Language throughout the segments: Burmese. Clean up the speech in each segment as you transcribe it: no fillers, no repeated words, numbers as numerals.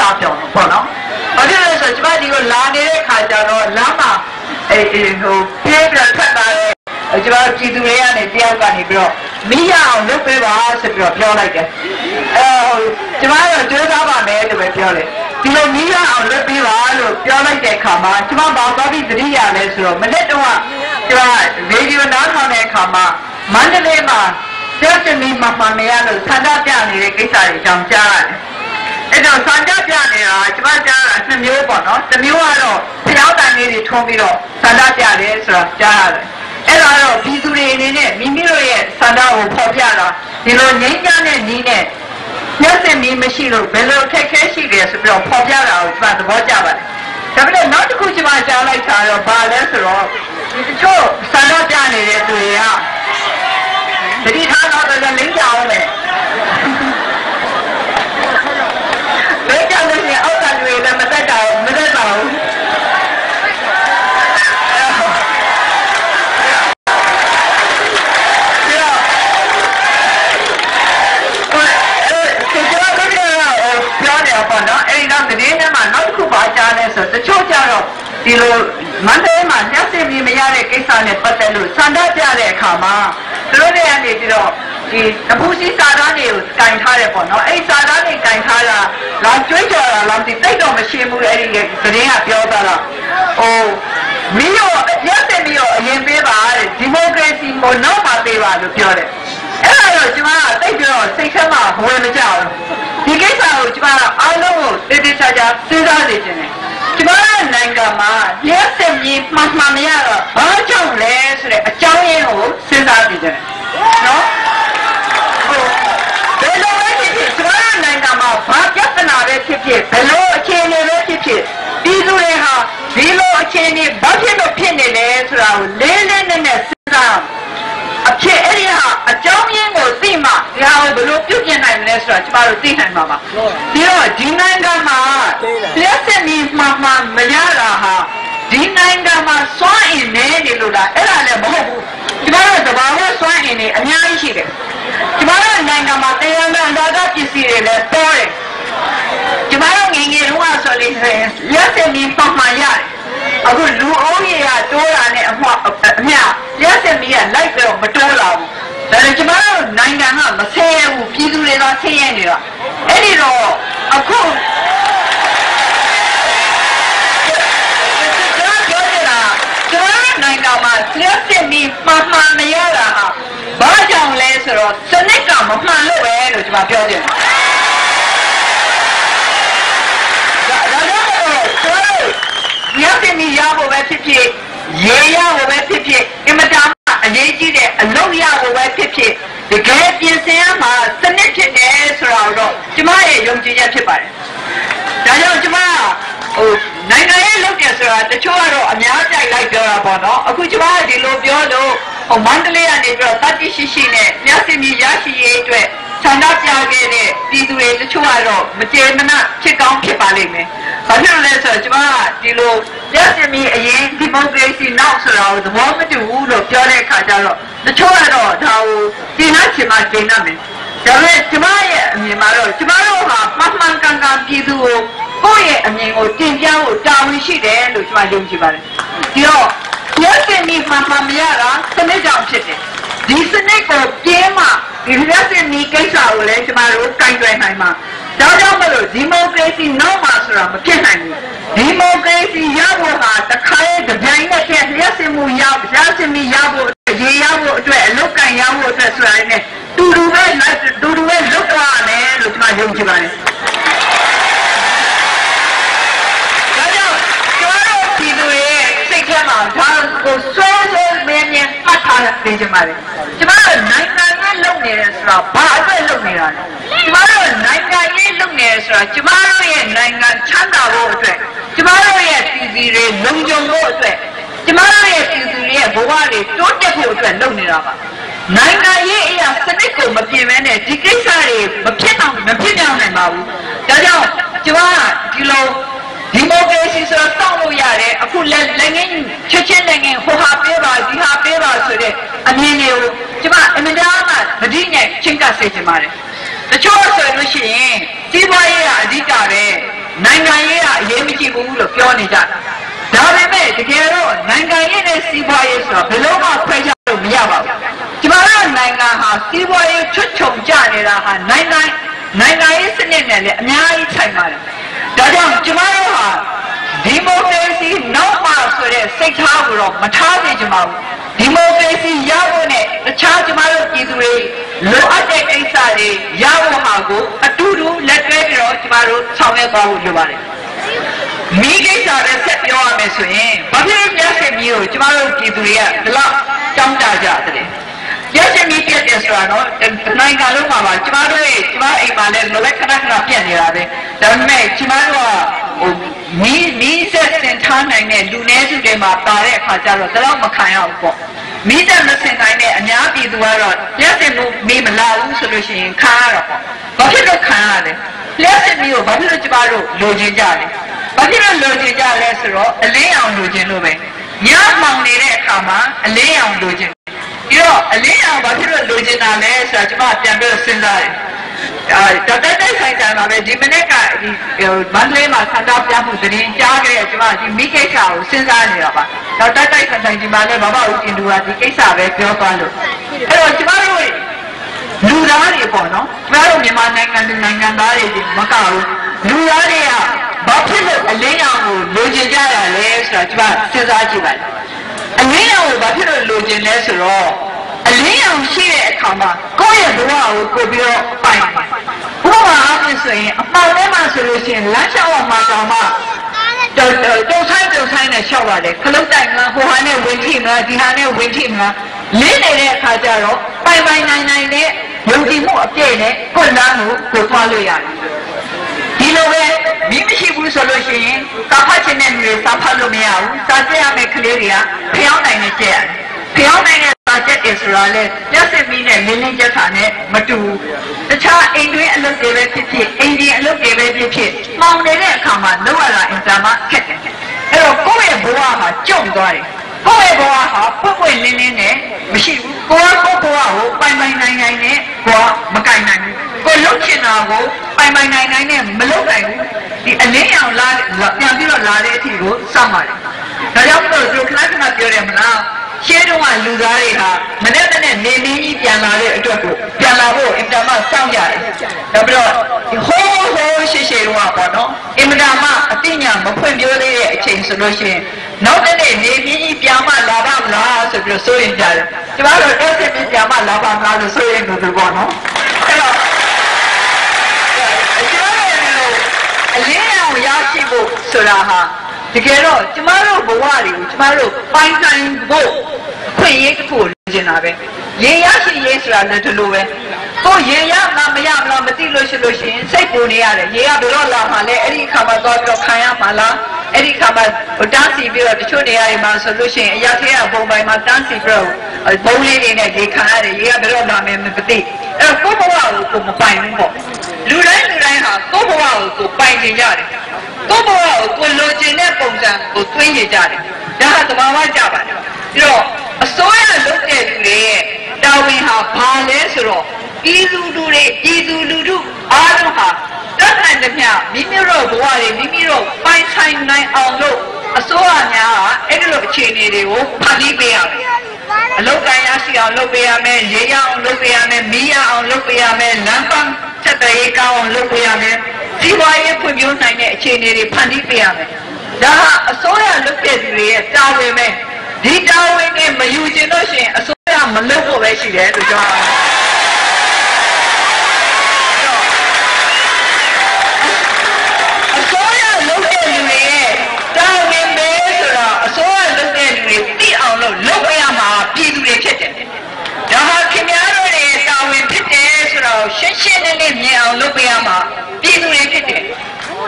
စ္စပြောင်းပေါ့နော်ဘာဖြစ်လဲဆိုတော့ကျမဒီကိုလာနေတဲ့ခါကျတော့လမ်းမှာဟိုပြေးပြထွက်လာတဲ့ကျမပြည်သူတွေကနေတယောက်ကနေပြီးတော့မိရအောင်လုပ်ပေးပါဆိုပြီးတော့ပြောလိုက်တယ်ကျမတို့ကြိုးစားပါမယ်လို့ပဲပြောတယ်ဒီလိုမိရအောင်လုပ်ပေးပါလို့ပြောလိုက်တဲ့အခါမှာကျမဘာသွားပြီးသတိရလဲဆိုတော့မနေ့တုန်းကကျမရေဒီယိုနားထောင်တဲ့အခါမှာမန္တလေးမှာကျောက်စမီမမှန်မရလို့ဆန္ဒပြနေတဲ့ကိစ္စတွေအကြောင်းကြားရတယ်အဲ့တော့ဆန္ဒပြနေတာကျမကြားတာ2မျိုးပေါ့နော်တစ်မျိုးကတော့ဖျောင်းတန်လေးတွေထုံးပြီးတော့ဆန္ဒပြတယ်ဆိုတာကြားရတယ်အဲ့တော့ပြည်သူတွေအနေနဲ့မိမိတို့ရဲ့ဆန္ဒကိုဖော်ပြတာဒီလိုငြိမ်းချမ်းတဲ့နည်းနဲ့မျက်စိမီးမရှိလို့ဘယ်လိုအခက်အခဲရှိတယ်ဆိုပြီးတော့ဖော်ပြတာကိုကျမသဘောကျပါတယ်ဒါပေမဲ့နောက်တစ်ခုကျမကြားလိုက်တာတော့ဘာလဲဆိုတော့ဒီတချို့ဆန္ဒပြနေတဲ့သူတွေကတတိထားတော့လည်းလိမ့်ကြအောင်မယ်လိမ့်ကြလို့ရှိရင်အောက်ကလူတွေလည်းမသက်တာဘူးပြီးတော့ဆိုတချို့ကြတော့ဒီလိုမန္တလေးမှာညှက်စစ်ပြီးမရတဲ့ကိစ္စနဲ့ပတ်သက်လို့ဆန္ဒပြတဲ့အခါမှာသူတို့တွေကနေပြီးတော့ဒီတပူစီစာသားတွေကိုကင်ထားတယ်ပေါ့နော်အဲ့စာသားတွေကင်ထားတာလာကျွေးကြော်တာလားဒီတိတ်တော့မရှိဘူးအဲ့ဒီသတင်းကပြောတာတော့ဟိုမင်းတို့ညှက်စစ်ပြီးတော့အရင်ပေးပါတဲ့ဒီမိုကရေစီကိုနောက်မှပေးပါလို့ပြောတယ်အဲ့ဒါတော့ကျွန်မကတိတ်ပြီးတော့စိတ်ထဲမှာဘဝင်မကြောက်ဘူးဒီကိစ္စကိုကျွန်မကအားလုံးကိုတေးသေးချာချာစဉ်းစားနေခြင်းနဲ့ကျမတို့နိုင်ငံမှာရက်စက်ကြီးမှန်မရတော့ဘာကြောင့်လဲဆိုတဲ့အကြောင်းရင်းကိုစဉ်းစားကြည့်တယ်နော်ဘယ်လိုလဲဖြစ်ဖြစ်ကျမတို့နိုင်ငံမှာဘာပြဿနာပဲဖြစ်ဖြစ်ဘယ်လိုအခြေအနေပဲဖြစ်ဖြစ်ပြည်သူတွေဟာဒီလိုအခြေအနေဘာဖြစ်လို့ဖြစ်နေလဲဆိုတာကိုလေးလေးနက်နက်စဉ်းစားအဖြစ်အဲ့ဒီဟာအကြောင်းရင်းကိုသိမှဒီဟာကိုဘယ်လိုပြုပြင်နိုင်မလဲဆိုတာကျမတို့သိနိုင်မှာပါပြီးတော့ဒီနိုင်ငံမှာလက်စမီမှမရတာဟာဒီနိုင်ငံမှာစွမ်းအင်နေနေလို့လားအဲ့ဒါလည်းမဟုတ်ဘူးကျမတို့သဘာဝစွမ်းအင်တွေအများကြီးရှိတယ်ကျမတို့နိုင်ငံမှာတရားမဲ့အန္တရာယ်ပစ္စည်းတွေလည်းပေါ်တယ်ကျမတို့ငယ်ငယ်တုန်းကဆိုလို့လက်စမီမှရတယ်အခုလူအုံးကြီးကတိုးတာနဲ့အမျှလက်စမီကလိုက်ပြီးတော့မတိုးလာဘူးဒါနဲ့ကျမတို့နိုင်ငံကမဆဲရဘူးပြည်သူတွေကဆဲရနေတာအဲ့ဒီတော့အခုနိုင်ငံမှာလက်စမီမှမရတာဟာဘာကြောင့်လဲဆိုတော့စနစ်ကမမှန်လို့ပဲလို့ကျွန်မပြောတယ်လက်စမီရဖို့ပဲဖြစ်ဖြစ်ရေရဖို့ပဲဖြစ်ဖြစ်အင်မတန်အရေးကြီးတဲ့အလုပ်ရဖို့ပဲဖြစ်ဖြစ်တကယ်ပြင်ဆင်ရမှာစနစ်ဖြစ်တယ်ဆိုတာတော့ကျွန်မရဲ့ယုံကြည်ချက်ဖြစ်ပါတယ်ဒါကြောင့်ကျွန်မနိုင်ငံရေးလုပ်တယ်ဆိုတာတချို့ကတော့အများကြိုက်လိုက်ပြောတာပေါ့နော်အခုကျွန်မကဒီလိုပြောလို့မန္တလေးကနေပြီးတော့တတိရှိနဲ့မျက်စိမြင်ရရှိရေးအတွက်ဆန္ဒပြခဲ့တဲ့ပြည်သူတွေတချို့ကတော့မကျေမနပ်ဖြစ်ကောင်းဖြစ်ပါလိမ့်မယ်။ဘာဖြစ်လို့လဲဆိုတော့ကျွန်မကဒီလိုမျက်စိမြင်အရင်ဒီမိုကရေစီနောက်ဆိုတာကိုသဘောမတူဘူးလို့ပြောတဲ့အခါကျတော့တချို့ကတော့ဒါကိုဒီနာချင်မှကျင်းနိုင်မယ်။ဒါပေမဲ့ကျွန်မရဲ့အမြင်မှာတော့ကျွန်မတို့ဟာမှန်ကန်ကန်ပြည်သူကိုကိုယ့်ရဲ့အမြင်ကိုတင်ပြဖို့တာဝန်ရှိတယ်လို့ကျွန်မယုံကြည်ပါတယ်။ဒီတော့ရက်စင်မီမှမရတာစနစ်ကြောင့်ဖြစ်တယ်ဒီစနစ်ကိုပြင်းမှဒီရက်စင်မီကိစ္စကိုလည်းကျမတို့ကင်တွယ်နိုင်မှာဒါကြောင့်မလို့ဒီမိုကရေစီနောက်မှဆိုတာမဖြစ်နိုင်ဘူးဒီမိုကရေစီရဖို့ဟာတခါရဲ့ကြိုင်နဲ့ရက်စင်မူရက်စင်မီရဖို့ရေရဖို့အတွက်အလုတ်ကန်ရဖို့အတွက်ဆိုတာနဲ့တူတူပဲလုတ်သွားမယ်လို့ကျမယုံကြည်ပါတယ်ဒါကိုစိုးမင်းဖတ်ထားတဲ့ကြမှာလေကျမတို့နိုင်ငံရေးလုပ်နေတယ်ဆိုတာဘာအတွက်လုပ်နေတာလဲကျမတို့နိုင်ငံရေးလုပ်နေတယ်ဆိုတာကျမတို့ရဲ့နိုင်ငံချမ်းသာဖို့အတွက်ကျမတို့ရဲ့ပြည်သူတွေလုံခြုံဖို့အတွက်ကျမတို့ရဲ့ပြည်သူတွေရဲ့ဘဝတွေတိုးတက်ဖို့အတွက်လုပ်နေတာပါနိုင်ငံရေးအရာစနစ်ကိုမပြင်မဲနဲ့ဒီကိစ္စတွေမဖြစ်ပြောင်းနိုင်ပါဘူးဒါကြောင့်ကျမကဒီလိုဒီမိုကရေစီဆိုတာတောက်လို့ရတယ်အခုလည်းငင်းချက်ချင်းလည်းငင်းဟိုဟာပေးပါဒီဟာပေးပါဆိုတဲ့အမြင်တွေကိုကျမအမြဲတမ်းသတိနဲ့ချင်းကပ်စေချင်ပါတယ်တချို့ဆိုလို့ရှိရင်စီးပွားရေးကအဓိကပဲ နိုင်ငံရေးကအရေးမကြီးဘူးလို့ပြောနေကြတာဒါပေမဲ့တကယ်တော့နိုင်ငံရေးနဲ့စီးပွားရေးဆိုတော့ဘယ်လိုမှခွဲခြားလို့မရပါဘူးကျမတို့နိုင်ငံဟာစီးပွားရေးချွတ်ချုံကြနေတာဟာနိုင်ငံရေးစနစ်နဲ့လည်းအများကြီးဆိုင်ပါတယ်ဒါကြောင့်ကျမတို့ဟာဒီမိုကရေစီနောက်မှဆိုတဲ့စိတ်ထားကိုတော့မထားစေချင်ပါဘူးဒီမိုကရေစီရဖို့နဲ့တခြားကျမတို့ပြည်သူတွေလိုအပ်တဲ့ကိစ္စတွေရဖို့ဟာကိုအတူတူလက်တွဲပြီးတော့ကျမတို့ဆောင်ရွက်သွားဖို့လိုပါတယ်မိကိစ္စပဲဆက်ပြောရမယ်ဆိုရင်ဘာဖြစ်လို့မျက်စိမျိုးကိုကျမတို့ပြည်သူတွေကဒီလောက်တောင်းတကြတယ်မျက်စိမျိုးပြတ်တယ်ဆိုတာတော့နိုင်ငံလုံးမှာပါကျမအိမ်မှာလည်းလိုလိုက်ခဏပြတ်နေတာပဲဒါပေမဲ့ကျမတို့ကမီးဆက်စင်ထားနိုင်တဲ့လူနည်းစုတွေမှာပါတဲ့အခါကျတော့တော့မခံရဘူးပေါ့မီးဆက်မစင်နိုင်တဲ့အများပြည်သူကတော့မျက်စိမျိုးမလာဘူးဆိုလို့ရှိရင်ခံရတော့ပေါ့ဘာဖြစ်လို့ခံရလဲမျက်စိမျိုးဘာဖြစ်လို့ကျမတို့လိုချင်ကြလဲဘာဖြစ်လို့လိုချင်ကြလဲဆိုတော့အလင်းအောင်လိုချင်လို့ပဲညမှောင်နေတဲ့အခါမှာအလင်းအောင်လိုချင်ပြီးတော့အလင်းအောင်ဘာဖြစ်လို့လိုချင်တာလဲဆိုတာကျမပြန်ပြီးစဉ်းစားတယ်တော်တိုက်ဆိုင်တာပဲဒီမနေ့ကဒီမန္တလေးမှာဆန္ဒပြမှုသတင်းကြားကြတဲ့ကျမဒီမိကိစ္စကိုစဉ်းစားနေတာပါတော်တိုက်ဆိုင်ဒီမှာလည်းဘာမှဦးတင်သူကဒီကိစ္စပဲပြောသွားလို့အဲ့တော့ကျမတို့လူသားတွေပေါ့နော်ကျမတို့မြန်မာနိုင်ငံသူနိုင်ငံသားတွေမကဘူးလူသားတွေကဘာဖြစ်လို့အလင်းရောင်ကိုလိုချင်ကြရလဲဆိုတာကျမစဉ်းစားကြည့်ပါအလင်းရောင်ကိုဘာဖြစ်လို့လိုချင်လဲဆိုတော့အလင်းရောင်ရှိတဲ့အခါမှာကိုယ့်ရဲ့ဘဝကိုပြီးတော့ပိုင်ဘဝအားဖြင့်ဆိုရင်အပေါင်းထဲမှာဆိုလို့ရှိရင်လမ်းလျှောက်အောင်မှာတောင်မှတုံဆိုင်နဲ့လျှောက်ရတယ်ခလုတ်တိုင်ကဟိုဟာနဲ့ဝင်ထိမလားဒီဟာနဲ့ဝင်ထိမလားလင်းနေတဲ့အခါကျတော့ပိုင်နိုင်နဲ့ယုံကြည်မှုအပြည့်နဲ့ကိုယ်လမ်းကိုသွားလို့ရတယ်ဒီလိုပဲမိမရှိဘူးဆိုလို့ရှိရင်စာဖတ်ခြင်းနဲ့လူစာဖတ်လို့မရဘူးစာကြည့်ရမယ့်ကလေးတွေကဖျောင်းနိုင်နေကြရတယ်ဖျောင်းနိုင်တဲ့စာချက်တွေဆိုတာလေပြည့်စင်ပြီးနဲ့လင်းလင်းချက်တာနဲ့မတူဘူးတခြားအိမ်တွင်းအလုပ်တွေပဲဖြစ်ဖြစ်အိမ်ကြီးအလုပ်တွေပဲဖြစ်ဖြစ်မှောင်နေတဲ့အခါမှာလောက်ရတာအင်တာမခက်တယ်အဲ့တော့ကိုယ့်ရဲ့ဘဝဟာကျုံသွားတယ်ကိုယ့်ရဲ့ဘဝဟာပွင့်လင်းနဲ့မရှိဘူးကိုယ့်ဘဝကိုပိုင်နိုင်နဲ့ကိုယ်မကင်နိုင်ဘူးကိုလှုပ်ချင်တာကိုပိုင်နိုင်နဲ့မလှုပ်နိုင်ဘူးဒီအလင်းရောင်လာပြန်ပြီးတော့လာတဲ့အထိကိုစောင့်ပါတယ်ဒါကြောင့်မို့လို့ခဏပြောတယ်မလားရှေးတုန်းကလူသားတွေဟာမနေ့ကနေနေကြီးပြန်လာတဲ့အတွက်ကိုပြန်လာဖို့အင်တာမစောင့်ရတယ်နောက်ပြီးတော့ဟိုးရှေးတုန်းကပေါ့နော်အင်တာမအသိဉာဏ်မဖွင့်ပြသေးတဲ့အချိန်ဆိုလို့ရှိရင်နောက်တဲ့နေကြီးပြန်မလာပါမလားဆိုပြီးတော့စိုးရင်ကြတယ်ကျမတို့အဲ့ဒီပြန်မလာပါမလားလို့စိုးရင်လို့ပေါ့နော်အဲ့တော့အလင်းရောင်ရရှိဖို့ဆိုတာဟာတကယ်တော့ကျမတို့ဘဝတွေကိုကျမတို့ပိုင်ဆိုင်ဖို့ခွင့်ရေးတစ်ခုလိုချင်တာပဲရေရရှိရေးဆိုတာလည်းဒီလိုပဲကိုရေရမှာမရမလားမသိလို့ရှိရင်စိတ်ပူနေရတယ်ရေကဘယ်တော့လာမှလဲအဲ့ဒီအခါမှာသွားပြီးတော့ခံရမှာလားအဲ့ဒီအခါမှာတန်းစီပြီးတော့တချို့နေရာတွေမှာဆိုလို့ရှိရင်အရာသေးအပုံပိုင်းမှာတန်းစီပြီးတော့ဘုံလေးတွေနဲ့ရေခံရတယ်ရေကဘယ်တော့လာမယ်မသိအဲ့တော့ကိုယ့်ဘဝကိုမပိုင်ဘူးပေါ့လူတိုင်းဟာကိုယ့်ဘဝကိုပိုင်နေကြတယ်ကိုယ့်ဘဝကိုလိုချင်တဲ့ပုံစံကိုသွင်းနေကြတယ်ဒါဟာသဘာဝကျပါတယ်ပြီးတော့အစိုးရလုပ်တဲ့လူတွေရဲ့တာဝန်ဟာဘာလဲဆိုတော့ပြည်သူလူထုအားလုံးဟာတတ်နိုင်သမျှမိမိတို့ဘဝတွေမိမိတို့ပိုင်ဆိုင်နိုင်အောင်လို့အစိုးရများကအဲ့ဒီလိုအခြေအနေတွေကိုဖန်တီးပေးရမယ်အလုပ်ကိုင်ရရှိအောင်လုပ်ပေးရမယ်ရေရအောင်လုပ်ပေးရမယ်မီးရအောင်လုပ်ပေးရမယ်လမ်းပန်းချက်တရေကောင်းအောင်လုပ်ပေးရမယ်ဒီဘဝရေးဖွံ့ဖြိုးနိုင်တဲ့အခြေအနေတွေဖန်တီးပေးရမယ်ဒါဟာအစိုးရလုပ်တဲ့သူတွေရဲ့တာဝန်ပဲဒီတာဝန်နဲ့မယူကျင်လို့ရှိရင်အစိုးရမလုပ်ဖို့ပဲရှိတယ်လို့ပြောတာအစိုးရလုပ်တဲ့လူတွေရဲ့တာဝန်ပဲဆိုတော့အစိုးရလုပ်တဲ့လူတွေသိအောင်လို့လုပ်ပေးရမှာပြည်သူတွေဖြစ်တယ်ဒါဟာခင်ဗျားတို့ရဲ့တာဝန်ဖြစ်တယ်ဆိုတော့ရှင်းလင်းမြင်အောင်လုပ်ပေးရမှာပြည်သူတွေဖြစ်တယ်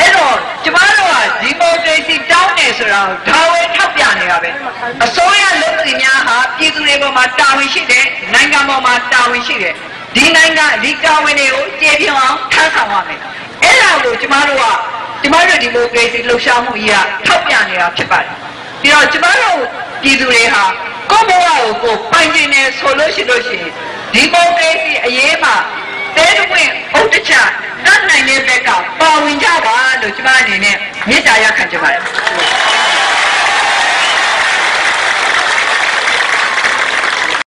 အဲ့တော့ကျမတို့ကဒီမိုကရေစီတောင်းနေဆိုတော့ဒါဝဲထောက်ပြနေတာပဲအစိုးရလုပ်သူများဟာပြည်သူတွေပေါ်မှာတာဝန်ရှိတယ်နိုင်ငံပေါ်မှာတာဝန်ရှိတယ်ဒီနိုင်ငံဒီတာဝန်တွေကိုကျေပြင်းအောင်ထမ်းဆောင်ရမယ်အဲ့ဒါကိုကျမတို့ဒီမိုကရေစီလှုပ်ရှားမှုကြီးကထောက်ပြနေတာဖြစ်ပါတယ်ပြီးတော့ကျမတို့ပြည်သူတွေဟာကိုယ့်ဘဝကိုပိုင်နေဆိုလို့ရှိရင်ဒီမိုကရေစီအရေးမှာ တဲတဝင်းအုတ်တချတတ်နိုင်တဲ့ဘက်ကပါဝင်ကြပါလို့ကျမအနေနဲ့မေတ္တာရပ်ခံချင်ပါတယ်